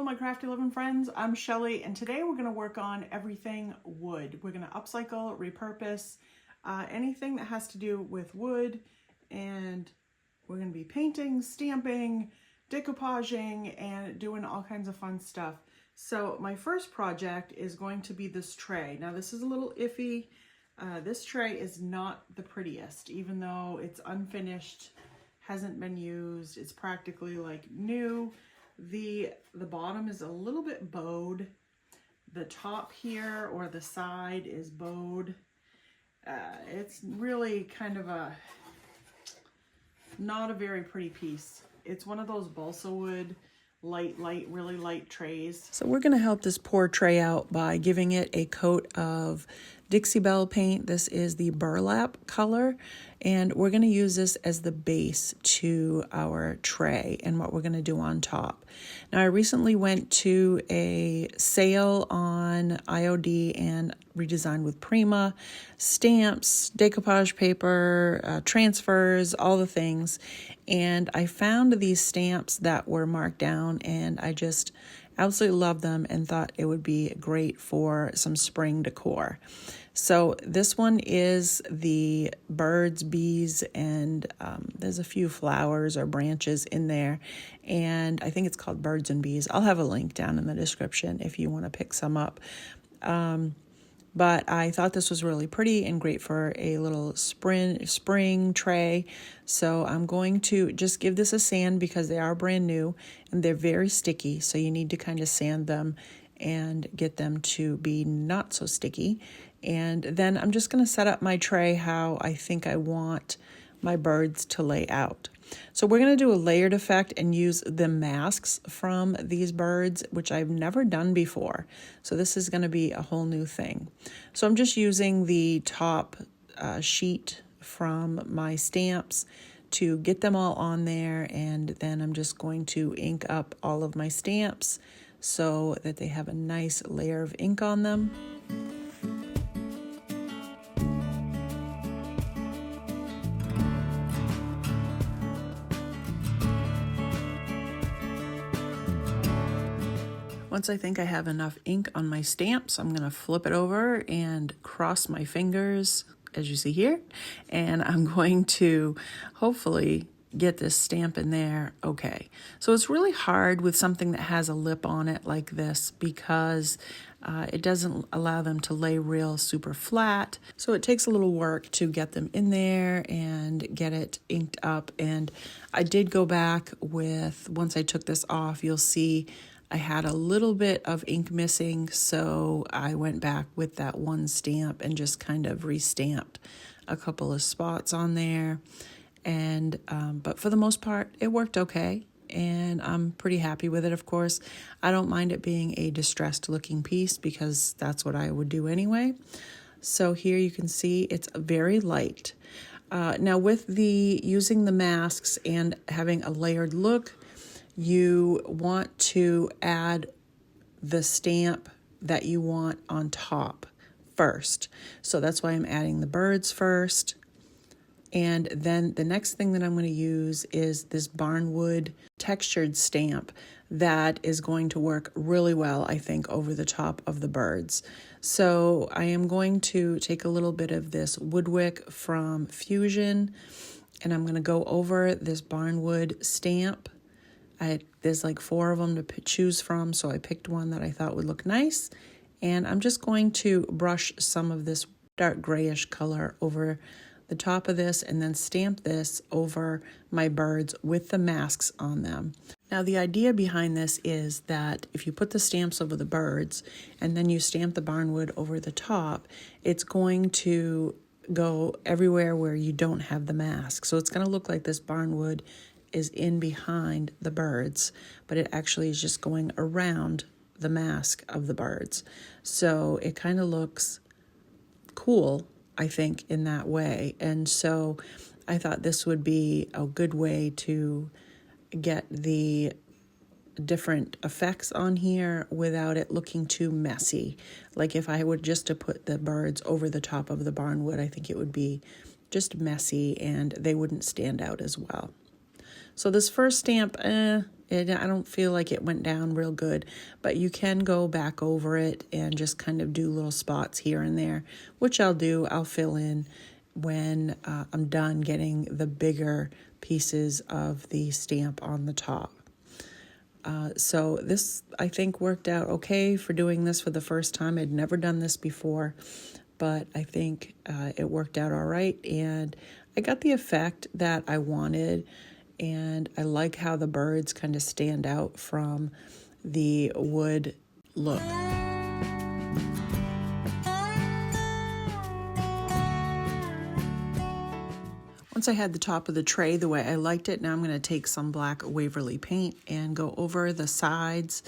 Hello my crafty loving friends, I'm Shelly and today we're going to work on everything wood. We're going to upcycle, repurpose, anything that has to do with wood, and we're going to be painting, stamping, decoupaging, and doing all kinds of fun stuff. So my first project is going to be this tray. Now this is a little iffy. This tray is not the prettiest, even though it's unfinished, hasn't been used, it's practically like new. The bottom is a little bit bowed. The top here or the side is bowed. It's really kind of not a very pretty piece. It's one of those balsa wood, really light trays. So we're going to help this poor tray out by giving it a coat of Dixie Belle paint. This is the Burlap color, and we're going to use this as the base to our tray and what we're going to do on top. Now, I recently went to a sale on IOD and redesigned with Prima, stamps, decoupage paper, transfers, all the things. And I found these stamps that were marked down, and I just absolutely love them and thought it would be great for some spring decor. So this one is the birds, bees, and there's a few flowers or branches in there. And I think it's called Birds and Bees. I'll have a link down in the description if you want to pick some up. But I thought this was really pretty and great for a little spring tray. So I'm going to just give this a sand because they are brand new and they're very sticky. So you need to kind of sand them and get them to be not so sticky. And then I'm just going to set up my tray how I think I want my birds to lay out. So we're going to do a layered effect and use the masks from these birds, which I've never done before. So this is going to be a whole new thing. So I'm just using the top sheet from my stamps to get them all on there, and then I'm just going to ink up all of my stamps so that they have a nice layer of ink on them. Once I think I have enough ink on my stamps, I'm going to flip it over and cross my fingers, as you see here, and I'm going to hopefully get this stamp in there okay. So it's really hard with something that has a lip on it like this because it doesn't allow them to lay real super flat. So it takes a little work to get them in there and get it inked up. And I did go back with, once I took this off, you'll see I had a little bit of ink missing, so I went back with that one stamp and just kind of restamped a couple of spots on there. And but for the most part, it worked okay, and I'm pretty happy with it, of course. I don't mind it being a distressed looking piece because that's what I would do anyway. So here you can see it's very light. Now with using the masks and having a layered look, you want to add the stamp that you want on top first. So that's why I'm adding the birds first. And then the next thing that I'm going to use is this barnwood textured stamp that is going to work really well, I think, over the top of the birds. So I am going to take a little bit of this woodwick from Fusion, and I'm going to go over this barnwood stamp. There's like 4 of them to choose from, so I picked one that I thought would look nice. And I'm just going to brush some of this dark grayish color over the top of this and then stamp this over my birds with the masks on them. Now the idea behind this is that if you put the stamps over the birds and then you stamp the barnwood over the top, it's going to go everywhere where you don't have the mask. So it's going to look like this barnwood is in behind the birds, but it actually is just going around the mask of the birds. So it kind of looks cool, I think, in that way. And so I thought this would be a good way to get the different effects on here without it looking too messy. Like if I would just to put the birds over the top of the barnwood, I think it would be just messy and they wouldn't stand out as well. So this first stamp, I don't feel like it went down real good, but you can go back over it and just kind of do little spots here and there, which I'll do. I'll fill in when I'm done getting the bigger pieces of the stamp on the top. So this, I think, worked out okay for doing this for the first time. I'd never done this before, but I think it worked out all right, and I got the effect that I wanted, and I like how the birds kind of stand out from the wood look. Once I had the top of the tray the way I liked it, now I'm going to take some black Waverly paint and go over the sides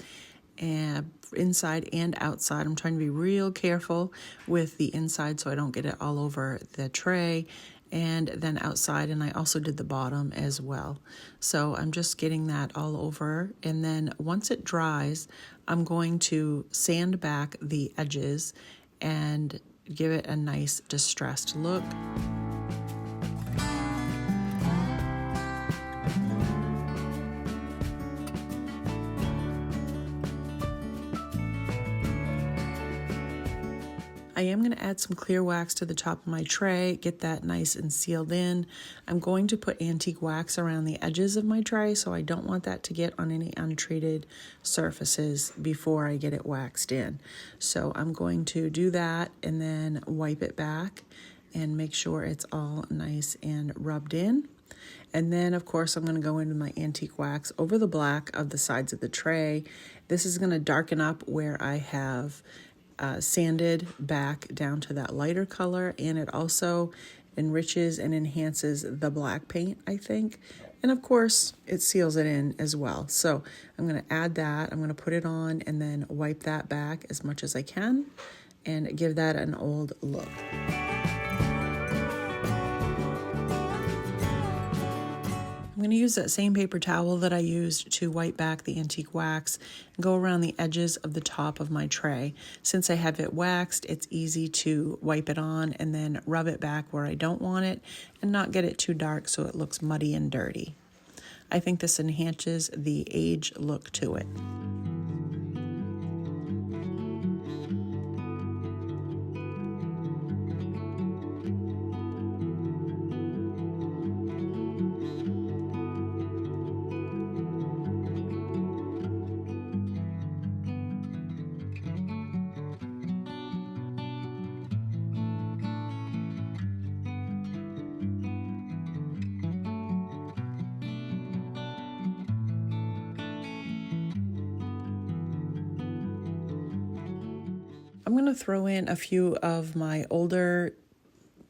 and inside and outside. I'm trying to be real careful with the inside so I don't get it all over the tray, and then outside, and I also did the bottom as well. So I'm just getting that all over, and then once it dries, I'm going to sand back the edges and give it a nice distressed look. I am going to add some clear wax to the top of my tray, get that nice and sealed in. I'm going to put antique wax around the edges of my tray, so I don't want that to get on any untreated surfaces before I get it waxed in. So I'm going to do that and then wipe it back and make sure it's all nice and rubbed in. And then, of course, I'm going to go into my antique wax over the black of the sides of the tray. This is going to darken up where I have sanded back down to that lighter color, and it also enriches and enhances the black paint, I think. And of course, it seals it in as well. So I'm going to add that, I'm going to put it on and then wipe that back as much as I can and give that an old look. I'm going to use that same paper towel that I used to wipe back the antique wax and go around the edges of the top of my tray. Since I have it waxed, it's easy to wipe it on and then rub it back where I don't want it and not get it too dark so it looks muddy and dirty. I think this enhances the age look to it. I'm going to throw in a few of my older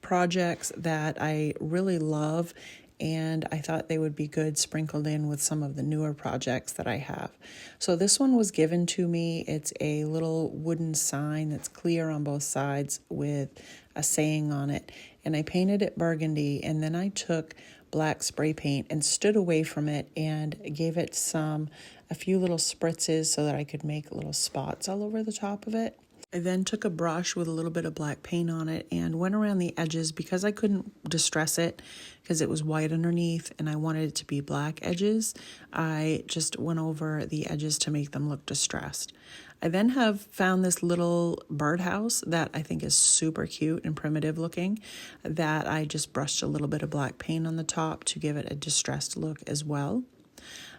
projects that I really love, and I thought they would be good sprinkled in with some of the newer projects that I have. So this one was given to me. It's a little wooden sign that's clear on both sides with a saying on it, and I painted it burgundy, and then I took black spray paint and stood away from it and gave it a few little spritzes so that I could make little spots all over the top of it. I then took a brush with a little bit of black paint on it and went around the edges because I couldn't distress it because it was white underneath and I wanted it to be black edges. I just went over the edges to make them look distressed. I then have found this little birdhouse that I think is super cute and primitive looking that I just brushed a little bit of black paint on the top to give it a distressed look as well.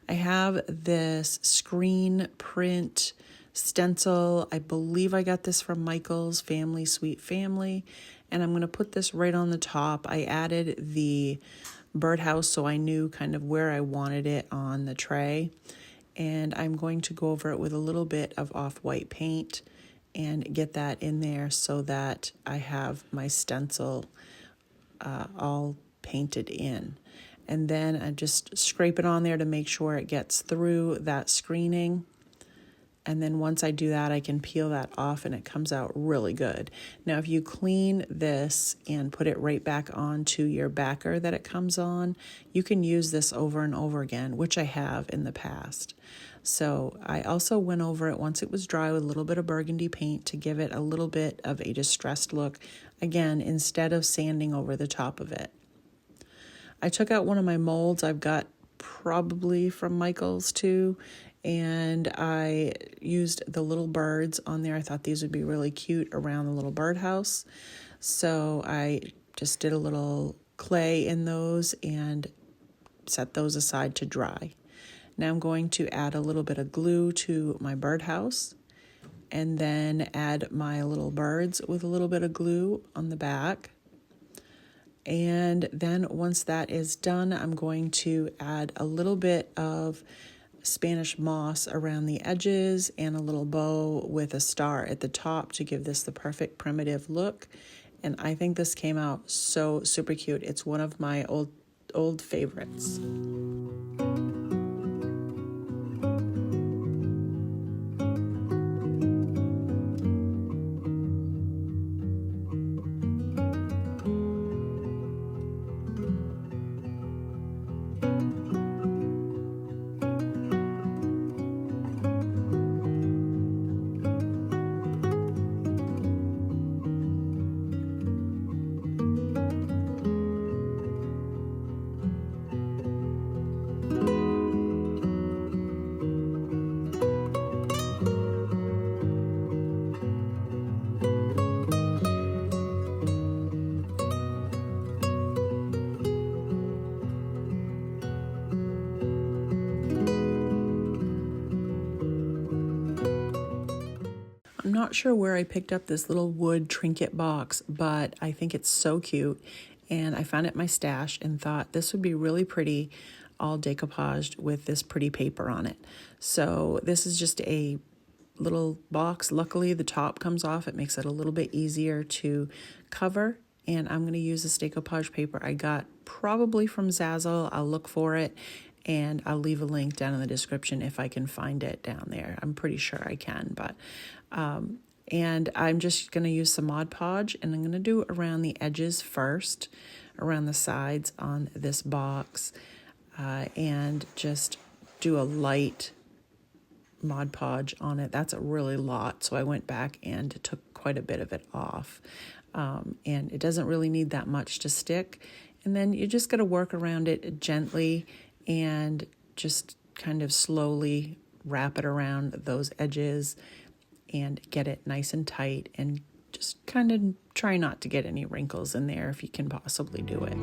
I have this screen print stencil. I believe I got this from Michael's Family Sweet Family, and I'm going to put this right on the top. I added the birdhouse so I knew kind of where I wanted it on the tray, and I'm going to go over it with a little bit of off-white paint and get that in there so that I have my stencil all painted in. And then I just scrape it on there to make sure it gets through that screening. And then once I do that, I can peel that off and it comes out really good. Now, if you clean this and put it right back onto your backer that it comes on, you can use this over and over again, which I have in the past. So I also went over it once it was dry with a little bit of burgundy paint to give it a little bit of a distressed look, again, instead of sanding over the top of it. I took out one of my molds. I've got probably from Michael's too. And I used the little birds on there. I thought these would be really cute around the little birdhouse. So I just did a little clay in those and set those aside to dry. Now I'm going to add a little bit of glue to my birdhouse and then add my little birds with a little bit of glue on the back. And then once that is done, I'm going to add a little bit of Spanish moss around the edges and a little bow with a star at the top to give this the perfect primitive look. And I think this came out so super cute. It's one of my old favorites. I'm not sure where I picked up this little wood trinket box, but I think it's so cute. And I found it in my stash and thought this would be really pretty, all decoupaged with this pretty paper on it. So this is just a little box. Luckily, the top comes off. It makes it a little bit easier to cover. And I'm going to use this decoupage paper I got probably from Zazzle. I'll look for it. And I'll leave a link down in the description if I can find it down there. I'm pretty sure I can, but and I'm just going to use some Mod Podge, and I'm going to do around the edges first, around the sides on this box, and just do a light Mod Podge on it. That's a really lot, so I went back and took quite a bit of it off. And it doesn't really need that much to stick. And then you just got to work around it gently and just kind of slowly wrap it around those edges and get it nice and tight, and just kind of try not to get any wrinkles in there if you can possibly do it.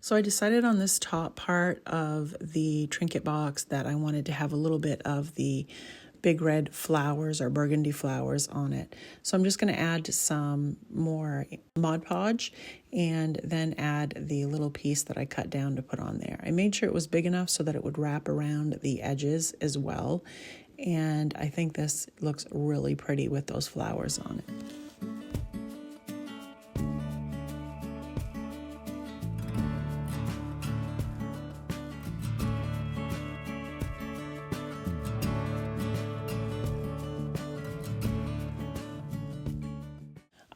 So I decided on this top part of the trinket box that I wanted to have a little bit of the big red flowers or burgundy flowers on it. So I'm just going to add some more Mod Podge and then add the little piece that I cut down to put on there. I made sure it was big enough so that it would wrap around the edges as well. And I think this looks really pretty with those flowers on it.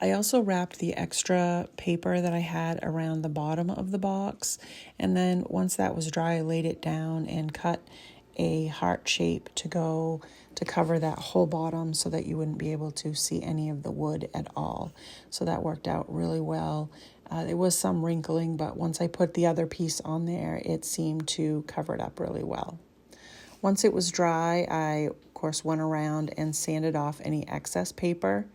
I also wrapped the extra paper that I had around the bottom of the box, and then once that was dry, I laid it down and cut a heart shape to cover that whole bottom so that you wouldn't be able to see any of the wood at all. So that worked out really well. There was some wrinkling, but once I put the other piece on there, it seemed to cover it up really well. Once it was dry, I, of course, went around and sanded off any excess paper.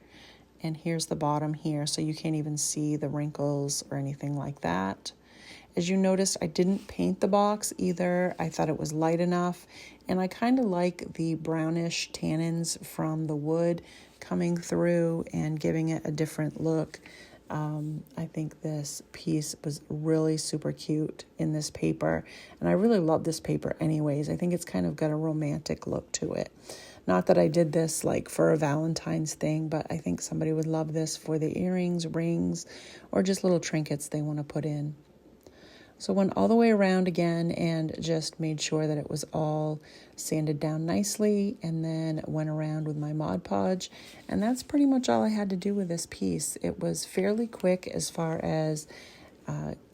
And here's the bottom here, so you can't even see the wrinkles or anything like that. As you noticed, I didn't paint the box either. I thought it was light enough, and I kind of like the brownish tannins from the wood coming through and giving it a different look. I think this piece was really super cute in this paper, and I really love this paper anyways. I think it's kind of got a romantic look to it. Not that I did this like for a Valentine's thing, but I think somebody would love this for the earrings, rings, or just little trinkets they want to put in. So went all the way around again and just made sure that it was all sanded down nicely, and then went around with my Mod Podge, and that's pretty much all I had to do with this piece. It was fairly quick as far as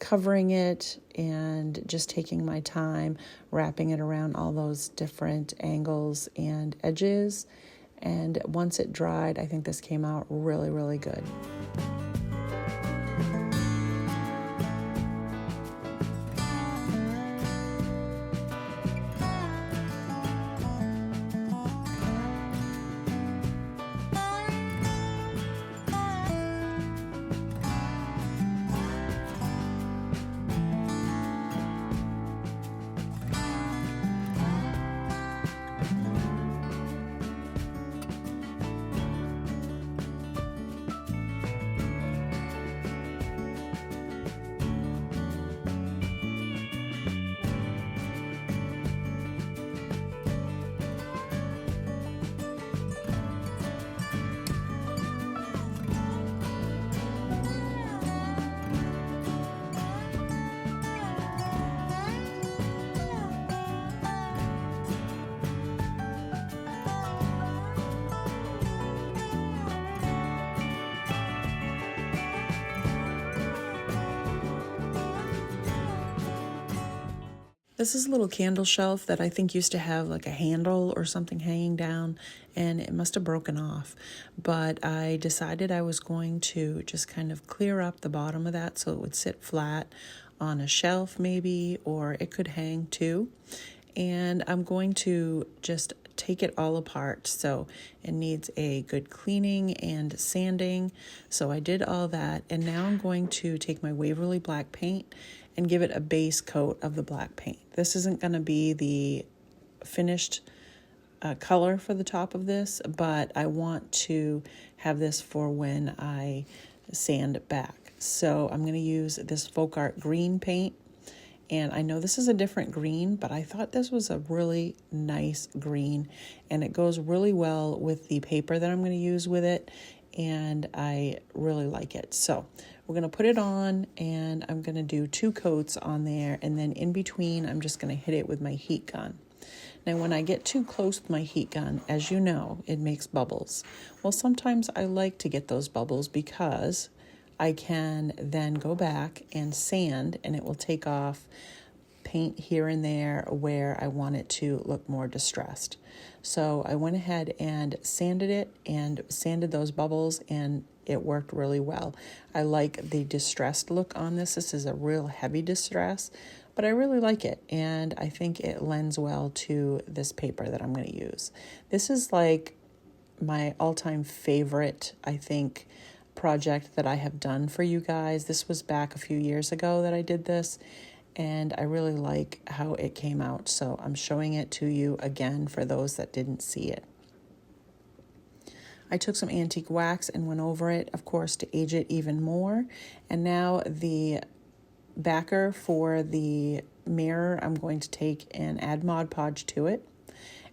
covering it and just taking my time, wrapping it around all those different angles and edges. And once it dried, I think this came out really, really good. This is a little candle shelf that I think used to have like a handle or something hanging down, and it must have broken off. But I decided I was going to just kind of clear up the bottom of that so it would sit flat on a shelf maybe, or it could hang too. And I'm going to just take it all apart. So it needs a good cleaning and sanding. So I did all that, and now I'm going to take my Waverly black paint and give it a base coat of the black paint. This isn't going to be the finished color for the top of this, but I want to have this for when I sand back. So I'm going to use this Folk Art green paint, and I know this is a different green, but I thought this was a really nice green, and it goes really well with the paper that I'm going to use with it, and I really like it. So we're going to put it on, and I'm going to do 2 coats on there, and then in between I'm just going to hit it with my heat gun. Now when I get too close with my heat gun, as you know, it makes bubbles. Well, sometimes I like to get those bubbles because I can then go back and sand, and it will take off paint here and there where I want it to look more distressed. So I went ahead and sanded it and sanded those bubbles, and it worked really well. I like the distressed look on this. This is a real heavy distress, but I really like it, and I think it lends well to this paper that I'm going to use. This is like my all-time favorite, I think, project that I have done for you guys. This was back a few years ago that I did this, and I really like how it came out. So I'm showing it to you again for those that didn't see it. I took some antique wax and went over it, of course, to age it even more. And now the backer for the mirror, I'm going to take and add Mod Podge to it.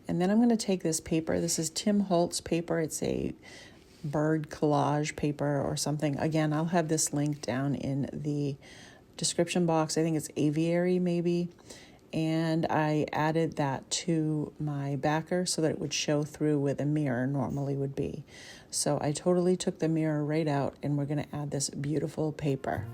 And then I'm going to take this paper. This is Tim Holtz paper. It's a bird collage paper or something. Again, I'll have this link down in the description box. I think it's aviary maybe. And I added that to my backer so that it would show through where the mirror normally would be. So I totally took the mirror right out, and we're going to add this beautiful paper.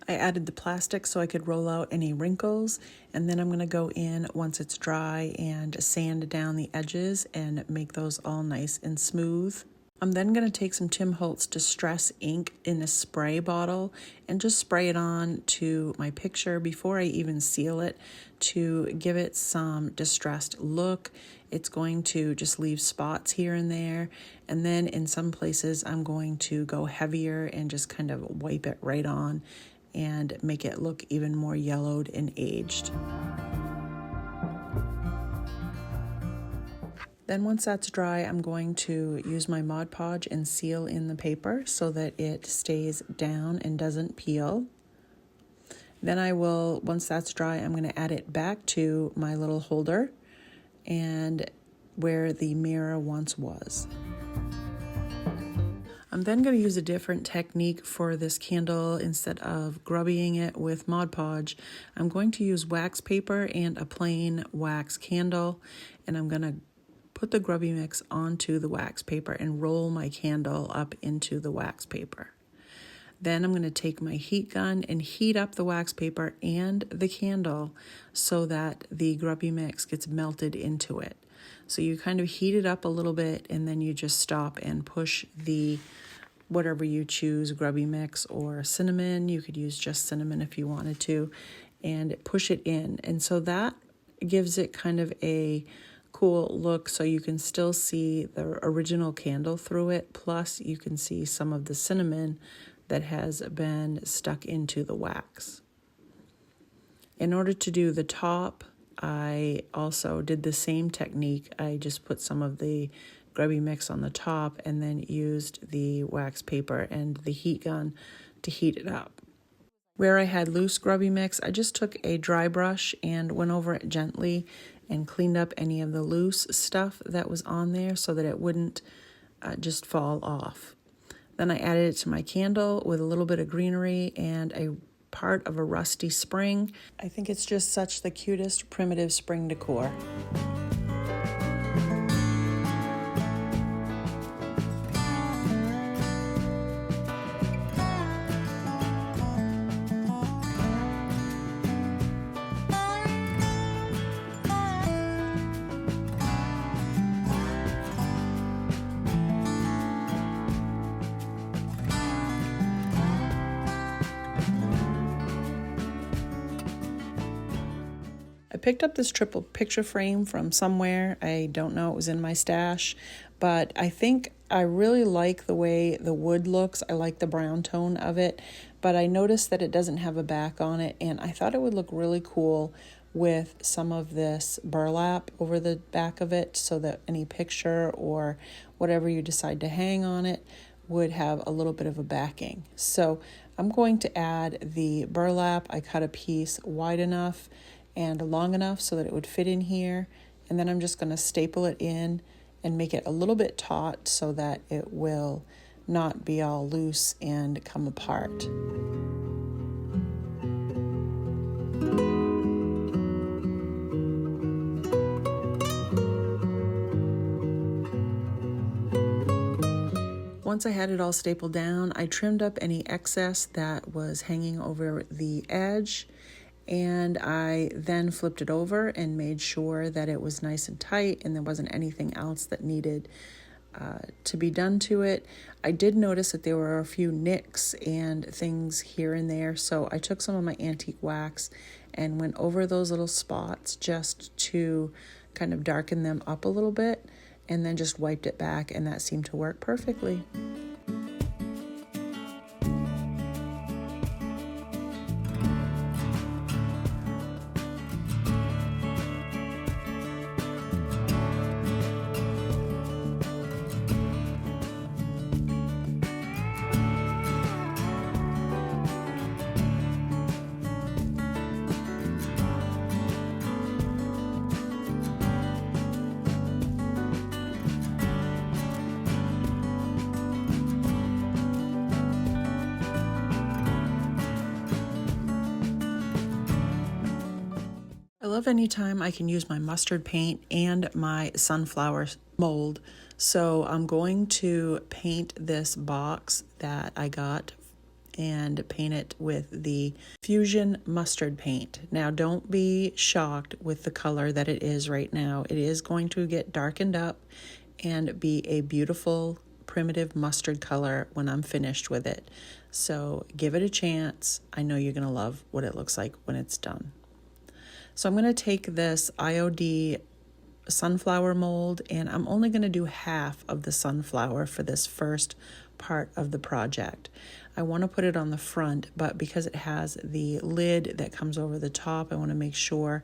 I added the plastic so I could roll out any wrinkles, and then I'm going to go in once it's dry and sand down the edges and make those all nice and smooth. I'm then going to take some Tim Holtz Distress ink in a spray bottle and just spray it on to my picture before I even seal it to give it some distressed look. It's going to just leave spots here and there, and then in some places I'm going to go heavier and just kind of wipe it right on and make it look even more yellowed and aged. Then once that's dry, I'm going to use my Mod Podge and seal in the paper so that it stays down and doesn't peel. Then I will, once that's dry, I'm going to add it back to my little holder, and where the mirror once was. I'm then going to use a different technique for this candle. Instead of grubbying it with Mod Podge, I'm going to use wax paper and a plain wax candle, and I'm going to put the grubby mix onto the wax paper and roll my candle up into the wax paper. Then I'm going to take my heat gun and heat up the wax paper and the candle so that the grubby mix gets melted into it. So you kind of heat it up a little bit, and then you just stop and push the whatever you choose, grubby mix or cinnamon. You could use just cinnamon if you wanted to, and push it in. And so that gives it kind of a cool look, so you can still see the original candle through it, plus you can see some of the cinnamon that has been stuck into the wax. In order to do the top, I also did the same technique. I just put some of the grubby mix on the top and then used the wax paper and the heat gun to heat it up. Where I had loose grubby mix, I just took a dry brush and went over it gently and cleaned up any of the loose stuff that was on there so that it wouldn't just fall off. Then I added it to my candle with a little bit of greenery and a part of a rusty spring. I think it's just such the cutest primitive spring decor. I picked up this triple picture frame from somewhere. I don't know, it was in my stash, but I think I really like the way the wood looks. I like the brown tone of it, but I noticed that it doesn't have a back on it, and I thought it would look really cool with some of this burlap over the back of it, so that any picture or whatever you decide to hang on it would have a little bit of a backing. So I'm going to add the burlap. I cut a piece wide enough and long enough so that it would fit in here, and then I'm just going to staple it in and make it a little bit taut so that it will not be all loose and come apart. Once I had it all stapled down, I trimmed up any excess that was hanging over the edge, and I then flipped it over and made sure that it was nice and tight and there wasn't anything else that needed to be done to it. I did notice that there were a few nicks and things here and there, so I took some of my antique wax and went over those little spots just to kind of darken them up a little bit, and then just wiped it back, and that seemed to work perfectly. I love any time I can use my mustard paint and my sunflower mold. So I'm going to paint this box that I got and paint it with the Fusion mustard paint. Now don't be shocked with the color that it is right now. It is going to get darkened up and be a beautiful primitive mustard color when I'm finished with it. So give it a chance. I know you're going to love what it looks like when it's done. So I'm going to take this IOD sunflower mold, and I'm only going to do half of the sunflower for this first part of the project. I want to put it on the front, but because it has the lid that comes over the top, I want to make sure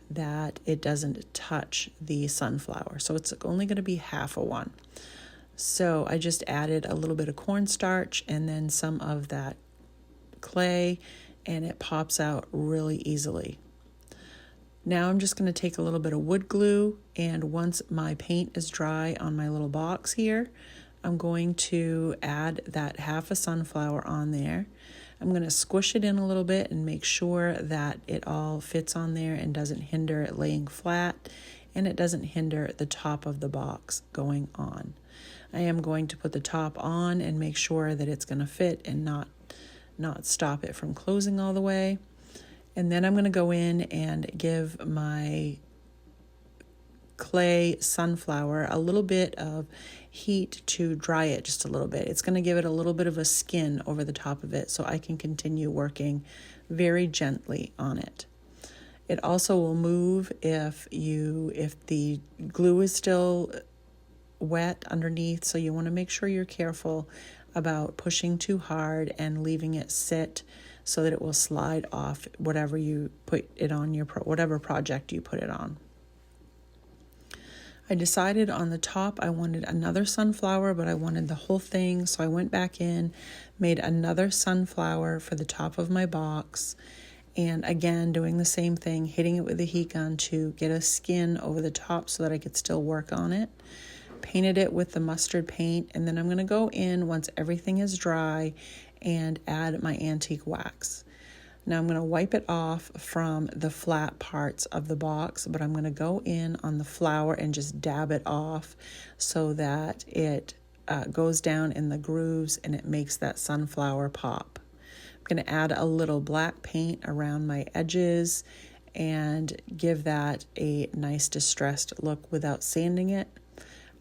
that it doesn't touch the sunflower. So it's only going to be half of one. So I just added a little bit of cornstarch and then some of that clay, and it pops out really easily. Now I'm just going to take a little bit of wood glue, and once my paint is dry on my little box here, I'm going to add that half a sunflower on there. I'm going to squish it in a little bit and make sure that it all fits on there and doesn't hinder it laying flat, and it doesn't hinder the top of the box going on. I am going to put the top on and make sure that it's going to fit and not stop it from closing all the way. And then I'm going to go in and give my clay sunflower a little bit of heat to dry it just a little bit. It's going to give it a little bit of a skin over the top of it so I can continue working very gently on it. It also will move if the glue is still wet underneath, so you want to make sure you're careful about pushing too hard and leaving it sit so that it will slide off whatever you put it on whatever project you put it on. I decided on the top I wanted another sunflower, but I wanted the whole thing, so I went back in, made another sunflower for the top of my box, and again doing the same thing, hitting it with a heat gun to get a skin over the top so that I could still work on it. Painted it with the mustard paint, and then I'm going to go in once everything is dry and add my antique wax. Now I'm going to wipe it off from the flat parts of the box, but I'm going to go in on the flower and just dab it off so that it goes down in the grooves and it makes that sunflower pop. I'm going to add a little black paint around my edges and give that a nice distressed look without sanding it.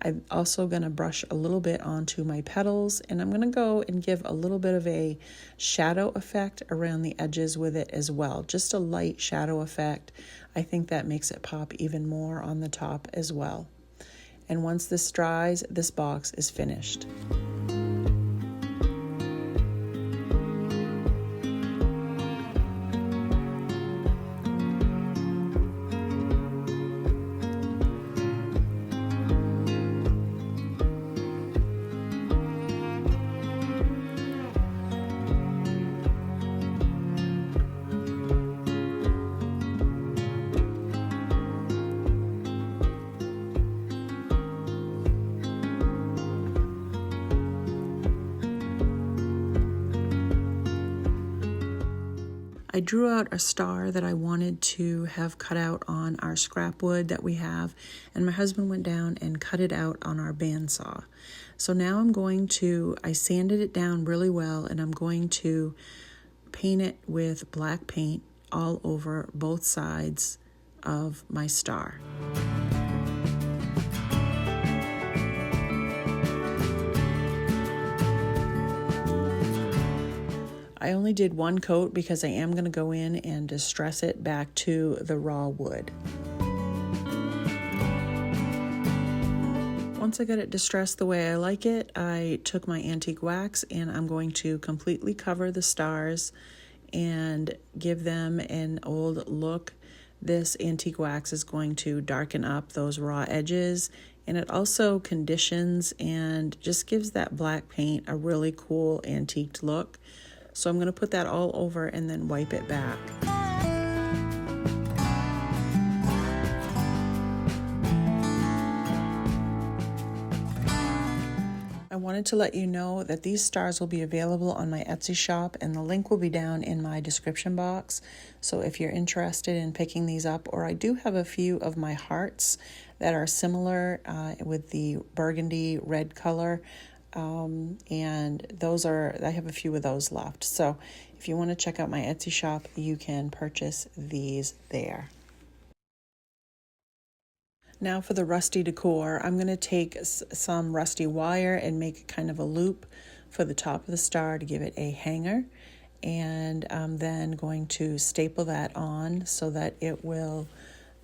I'm also going to brush a little bit onto my petals, and I'm going to go and give a little bit of a shadow effect around the edges with it as well. Just a light shadow effect. I think that makes it pop even more on the top as well. And once this dries, this box is finished. I drew out a star that I wanted to have cut out on our scrap wood that we have, and my husband went down and cut it out on our bandsaw. So now I sanded it down really well, and I'm going to paint it with black paint all over both sides of my star. I only did one coat because I am going to go in and distress it back to the raw wood. Once I got it distressed the way I like it, I took my antique wax and I'm going to completely cover the stars and give them an old look. This antique wax is going to darken up those raw edges, and it also conditions and just gives that black paint a really cool antiqued look. So I'm going to put that all over and then wipe it back. I wanted to let you know that these stars will be available on my Etsy shop, and the link will be down in my description box. So if you're interested in picking these up, or I do have a few of my hearts that are similar with the burgundy red color. And I have a few of those left. So if you want to check out my Etsy shop, you can purchase these there. Now for the rusty decor, I'm going to take some rusty wire and make kind of a loop for the top of the star to give it a hanger. And I'm then going to staple that on so that it will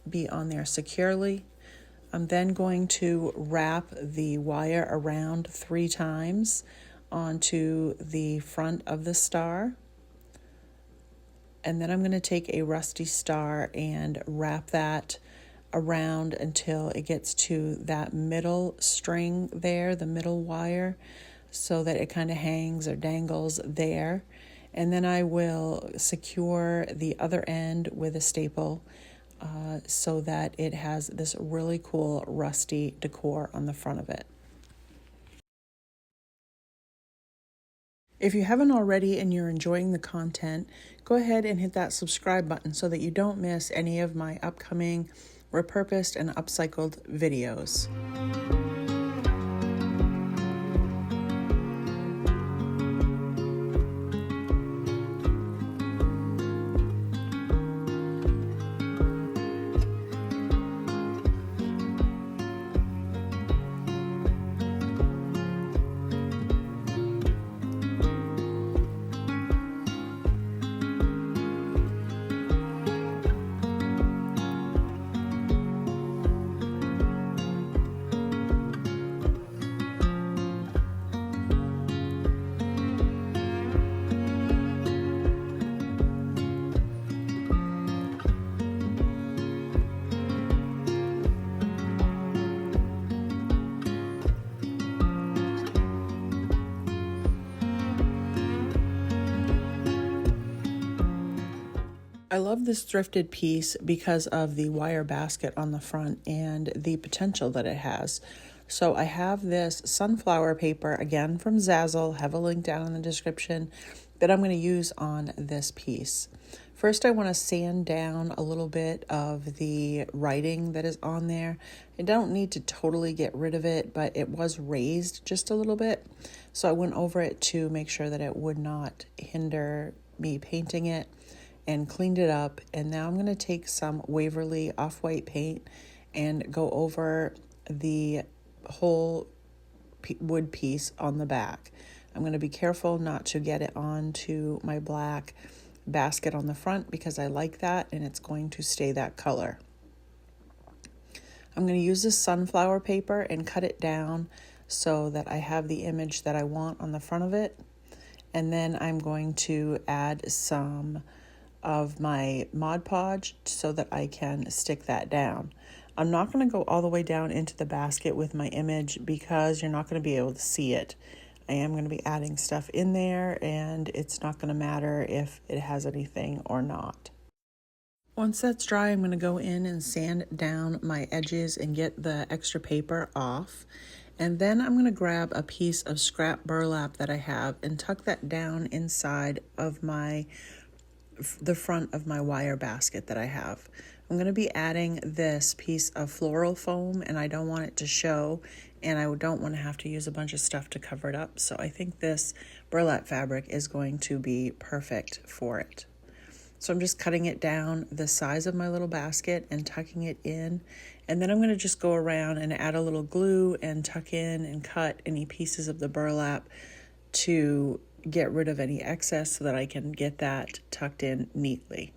be on there securely. I'm then going to wrap the wire around 3 times onto the front of the star. And then I'm going to take a rusty star and wrap that around until it gets to that middle string there, the middle wire, so that it kind of hangs or dangles there. And then I will secure the other end with a staple so that it has this really cool rusty decor on the front of it. If you haven't already and you're enjoying the content, go ahead and hit that subscribe button so that you don't miss any of my upcoming repurposed and upcycled videos. I love this thrifted piece because of the wire basket on the front and the potential that it has. So I have this sunflower paper, again from Zazzle, have a link down in the description, that I'm going to use on this piece. First, I want to sand down a little bit of the writing that is on there. I don't need to totally get rid of it, but it was raised just a little bit. So I went over it to make sure that it would not hinder me painting it, and cleaned it up. And now I'm going to take some Waverly off-white paint and go over the whole wood piece on the back. I'm going to be careful not to get it onto my black basket on the front because I like that and it's going to stay that color. I'm going to use this sunflower paper and cut it down so that I have the image that I want on the front of it. And then I'm going to add some of my Mod Podge so that I can stick that down. I'm not going to go all the way down into the basket with my image because you're not going to be able to see it. I am going to be adding stuff in there and it's not going to matter if it has anything or not. Once that's dry, I'm going to go in and sand down my edges and get the extra paper off. And then I'm going to grab a piece of scrap burlap that I have and tuck that down inside of the front of my wire basket that I have. I'm going to be adding this piece of floral foam and I don't want it to show and I don't want to have to use a bunch of stuff to cover it up. So I think this burlap fabric is going to be perfect for it. So I'm just cutting it down the size of my little basket and tucking it in. And then I'm going to just go around and add a little glue and tuck in and cut any pieces of the burlap to get rid of any excess so that I can get that tucked in neatly.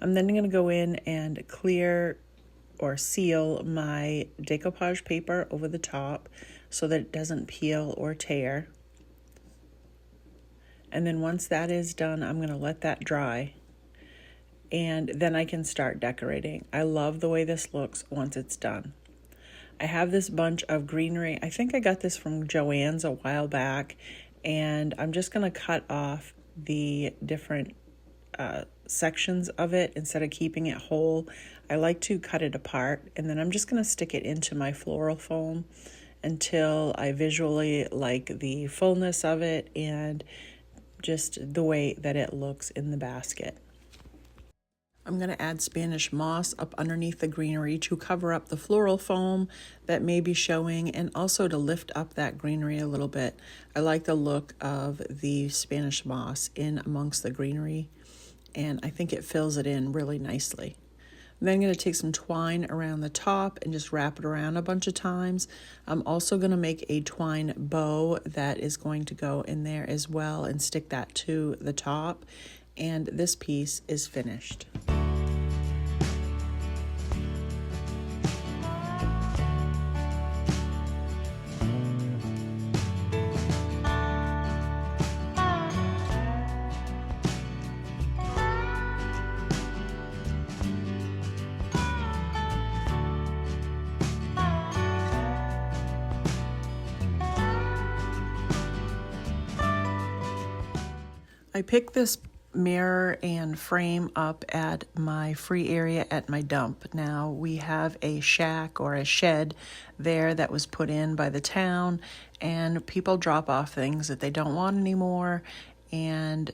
I'm then going to go in and clear or seal my decoupage paper over the top so that it doesn't peel or tear. And then once that is done, I'm going to let that dry and then I can start decorating. I love the way this looks once it's done. I have this bunch of greenery. I think I got this from Joann's a while back. And I'm just going to cut off the different sections of it instead of keeping it whole. I like to cut it apart and then I'm just going to stick it into my floral foam until I visually like the fullness of it and just the way that it looks in the basket. I'm going to add Spanish moss up underneath the greenery to cover up the floral foam that may be showing and also to lift up that greenery a little bit. I like the look of the Spanish moss in amongst the greenery and I think it fills it in really nicely. I'm then going to take some twine around the top and just wrap it around a bunch of times. I'm also going to make a twine bow that is going to go in there as well and stick that to the top. And this piece is finished. I picked this mirror and frame up at my free area at my dump. Now we have a shack or a shed there that was put in by the town, and people drop off things that they don't want anymore, and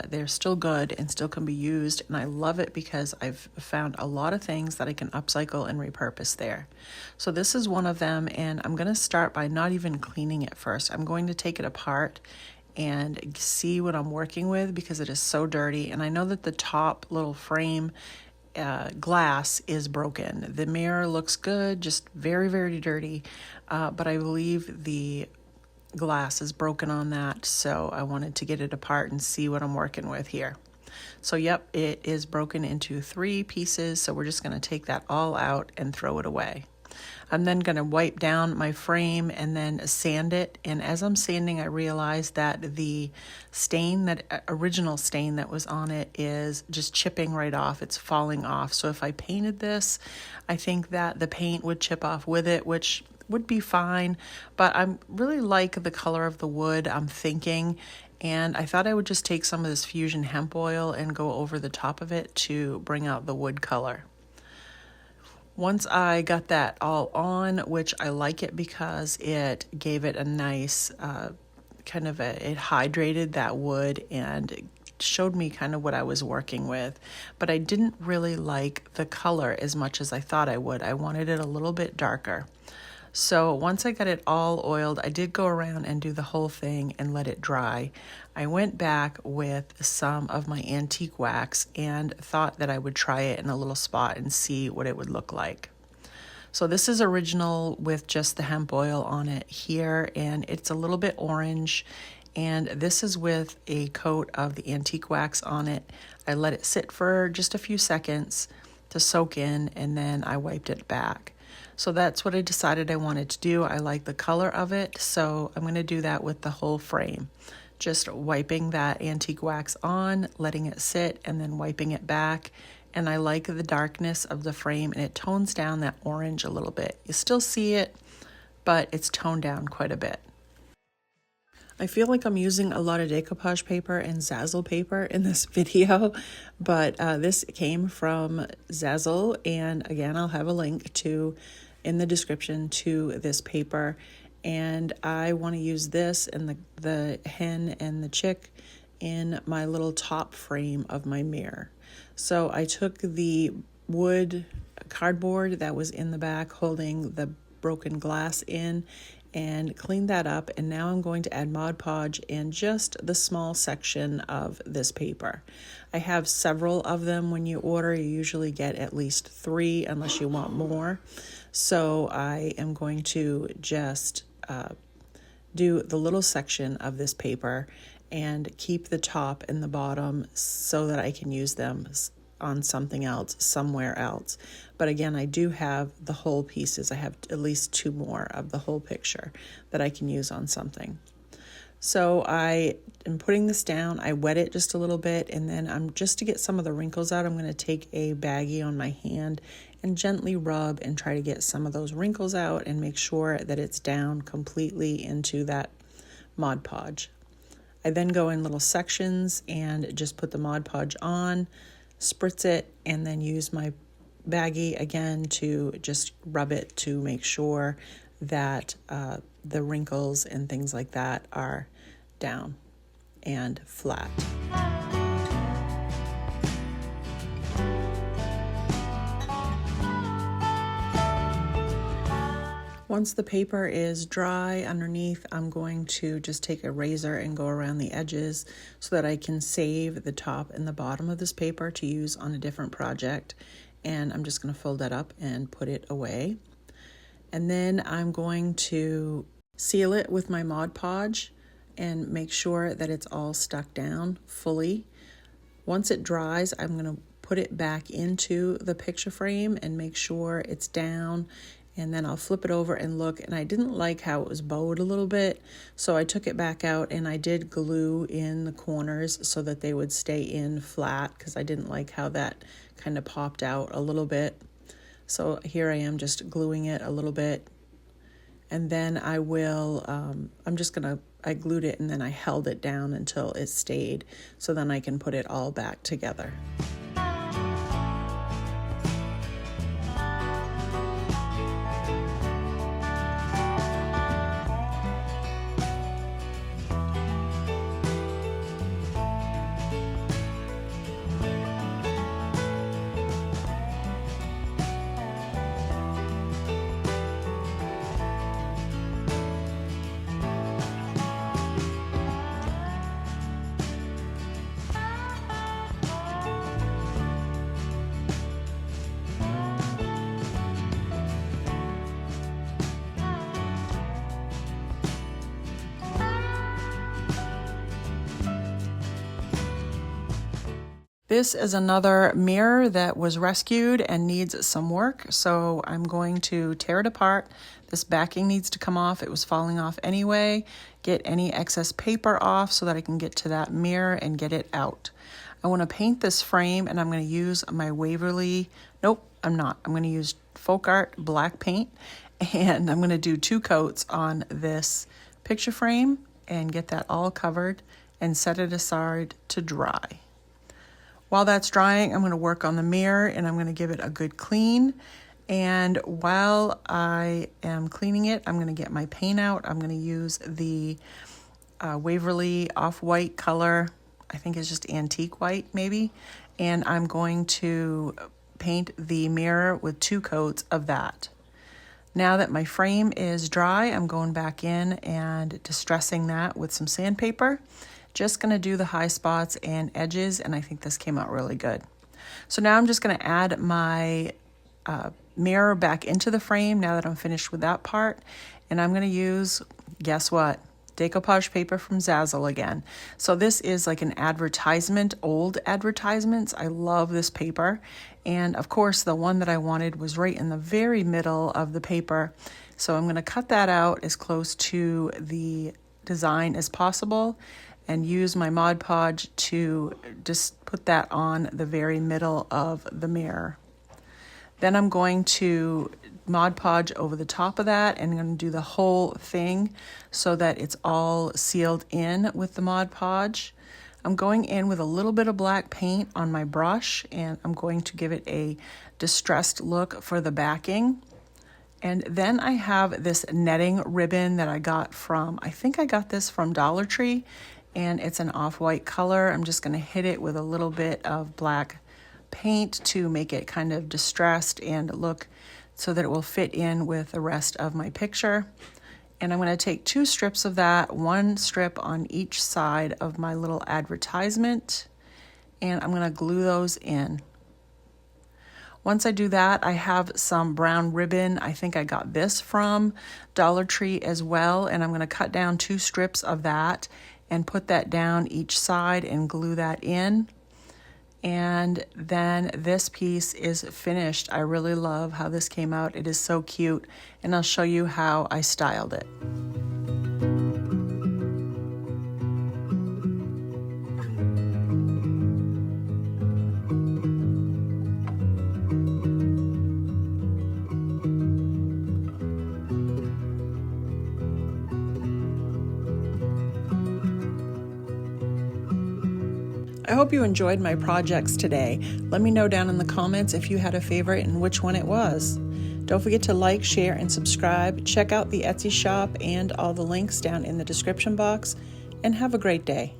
they're still good and still can be used, and I love it because I've found a lot of things that I can upcycle and repurpose there. So this is one of them, and I'm going to start by not even cleaning it first. I'm going to take it apart and see what I'm working with because it is so dirty, and I know that the top little frame glass is broken. The mirror looks good, just very, very dirty, but I believe the glass is broken on that, so I wanted to get it apart and see what I'm working with here. So yep, it is broken into 3 pieces, so we're just going to take that all out and throw it away. I'm then going to wipe down my frame and then sand it, and as I'm sanding I realized that the stain, that original stain that was on it, is just chipping right off. It's falling off. So if I painted this, I think that the paint would chip off with it, which would be fine, but I really like the color of the wood, I'm thinking, and I thought I would just take some of this Fusion hemp oil and go over the top of it to bring out the wood color. Once I got that all on, which I like it because it gave it a nice it hydrated that wood and showed me kind of what I was working with, but I didn't really like the color as much as I thought I would. I wanted it a little bit darker. So once I got it all oiled, I did go around and do the whole thing and let it dry. I went back with some of my antique wax and thought that I would try it in a little spot and see what it would look like. So this is original with just the hemp oil on it here, and it's a little bit orange, and this is with a coat of the antique wax on it. I let it sit for just a few seconds to soak in, and then I wiped it back. So that's what I decided I wanted to do. I like the color of it, so I'm going to do that with the whole frame. Just wiping that antique wax on, letting it sit, and then wiping it back. And I like the darkness of the frame, and it tones down that orange a little bit. You still see it, but it's toned down quite a bit. I feel like I'm using a lot of decoupage paper and Zazzle paper in this video, but this came from Zazzle, and again, I'll have a link in the description to this paper, and I want to use this and the hen and the chick in my little top frame of my mirror. So I took the wood cardboard that was in the back holding the broken glass in and cleaned that up, and now I'm going to add Mod Podge in just the small section of this paper. I have several of them. When you order, you usually get at least 3 unless you want more. So I am going to just do the little section of this paper and keep the top and the bottom so that I can use them on something else, somewhere else. But again, I do have the whole pieces. I have at least 2 more of the whole picture that I can use on something. So I am putting this down. I wet it just a little bit, and then just to get some of the wrinkles out, I'm going to take a baggie on my hand and gently rub and try to get some of those wrinkles out and make sure that it's down completely into that Mod Podge. I then go in little sections and just put the Mod Podge on, spritz it, and then use my baggie again to just rub it to make sure that the wrinkles and things like that are down and flat. Once the paper is dry underneath, I'm going to just take a razor and go around the edges so that I can save the top and the bottom of this paper to use on a different project. And I'm just going to fold that up and put it away. And then I'm going to seal it with my Mod Podge and make sure that it's all stuck down fully. Once it dries, I'm going to put it back into the picture frame and make sure it's down, and then I'll flip it over and look, and I didn't like how it was bowed a little bit, so I took it back out and I did glue in the corners so that they would stay in flat, because I didn't like how that kind of popped out a little bit. So here I am just gluing it a little bit, and then I will, I'm just going to I glued it and then I held it down until it stayed, so then I can put it all back together. This is another mirror that was rescued and needs some work, so I'm going to tear it apart. This backing needs to come off. It was falling off anyway. Get any excess paper off so that I can get to that mirror and get it out. I want to paint this frame, and I'm going to use my Waverly, nope, I'm not. I'm going to use Folk Art black paint, and I'm going to do 2 coats on this picture frame and get that all covered and set it aside to dry. While that's drying, I'm going to work on the mirror and I'm going to give it a good clean. And while I am cleaning it, I'm going to get my paint out. I'm going to use the Waverly off-white color. I think it's just antique white maybe. And I'm going to paint the mirror with 2 coats of that. Now that my frame is dry, I'm going back in and distressing that with some sandpaper. Just going to do the high spots and edges, and I think this came out really good. So now I'm just going to add my mirror back into the frame now that I'm finished with that part. And I'm going to use, guess what? Decoupage paper from Zazzle again. So this is like an advertisement, old advertisements. I love this paper. And of course, the one that I wanted was right in the very middle of the paper. So I'm going to cut that out as close to the design as possible and use my Mod Podge to just put that on the very middle of the mirror. Then I'm going to Mod Podge over the top of that, and I'm going to do the whole thing so that it's all sealed in with the Mod Podge. I'm going in with a little bit of black paint on my brush, and I'm going to give it a distressed look for the backing. And then I have this netting ribbon that I got from, I think I got this from Dollar Tree, and it's an off-white color. I'm just going to hit it with a little bit of black paint to make it kind of distressed and look so that it will fit in with the rest of my picture. And I'm going to take 2 strips of that, 1 strip on each side of my little advertisement, and I'm going to glue those in. Once I do that, I have some brown ribbon. I think I got this from Dollar Tree as well, and I'm going to cut down 2 strips of that and put that down each side and glue that in. And then this piece is finished. I really love how this came out. It is so cute, and I'll show you how I styled it. I hope you enjoyed my projects today. Let me know down in the comments if you had a favorite and which one it was. Don't forget to like, share, and subscribe. Check out the Etsy shop and all the links down in the description box, and have a great day.